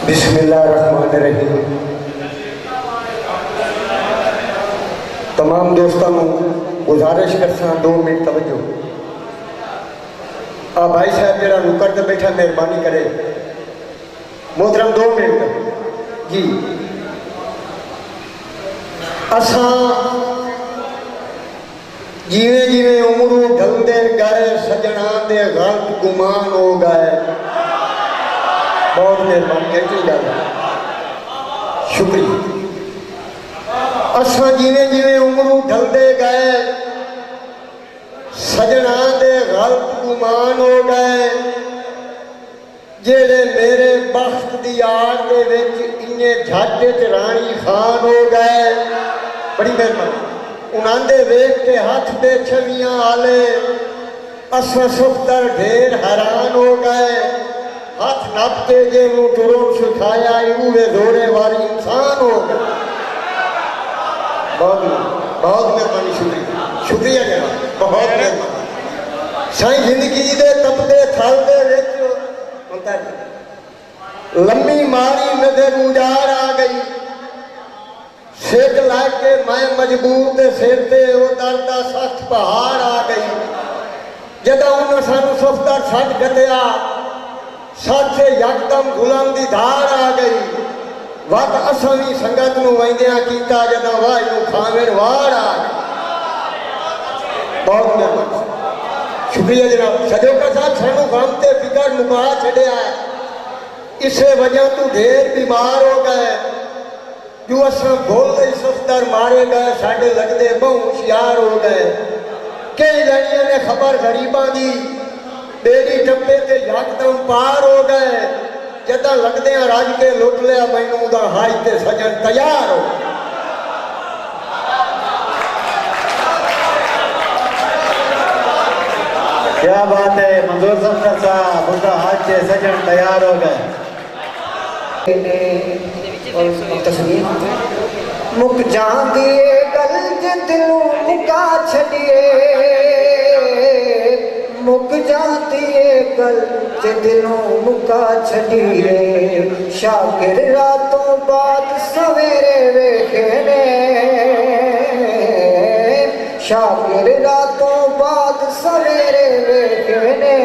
बिस्मिल्लाहिर्रहमानिर्रहीम। तमाम दोस्तों को गुजारिश करसा 2 मिनट तवज्जो। आ भाई साहब जरा रुकर तो बैठा मेहरबानी करे मोहतरम 2 मिनट जी। असा जिवे जिवे उम्र ढलते गए सजना दे गलत गुमान हो गए। बहुत मेहरबानी है, शुक्रिया। असा जिवे जिवे उम्र ढलते गए सजना दे गलत गुमान हो गए। जेड़े मेरे बख्त दी आड़ दे विच इन्ने झट च रानी खान हो गए। बड़ी मेहरबानी। उन्हांदे वेख के हाथ पे छवियां आले असा सुख्तर ढेर हैरान हो गए। हाथ नप के जे टुरों सिखाया उवे दौड़े वाली इंसान हो गए। बहुत बहुत मेहरबानी, शुक्रिया शुक्रिया जनाब, बहुत मेहरबानी। साईं जिंदगी दे तपदे थल दे विच लम्मी मारी नजर उजाड़ आ गई। सेक ला के मैं मजबूर दे सिर ते वो दर्द दा सख्त पहाड़ आ गई। जदा उन्हें सानू सुफ्तर छड्ड गतिया सच से यकदम गुलाम दी धार आ गई। वत असां भी संगत नूं वंदियां कीता जदा वाह नूं खावेर वार आ गई। बहुत मेहरबानी, शुक्रिया जनाब। सजोका साहब सानू गम ते फिकर मुका छड़िया है। इसे वजह तू ढेर बीमार हो गए। जो असा बोल सुफ्तर मारे गए साढ़े लगते बहु होशियार हो गए। कई जनिया ने खबर गरीबा की बेरी टप्पे ते यकदम पार हो गए। जदा लगदे रज के लुट लिया मैनू दा हाई ते सजन तैयार हो। क्या बात है मंजूर सफ्तर साहब, उनका हाथ से सजन तैयार हो गए। मुक जांदी गल दिलू मुका छड़िए। मुक जाती गल दिलू मुका छड़िए। शागिर रातों बाद सवेरे वेखने। शागिर रातों बाद सवेरे वेखने।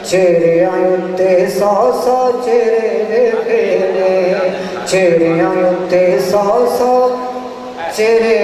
चेहरे उत्ते 100 चेहरे वेखने। चेहरे उत्ते 100 चेहरे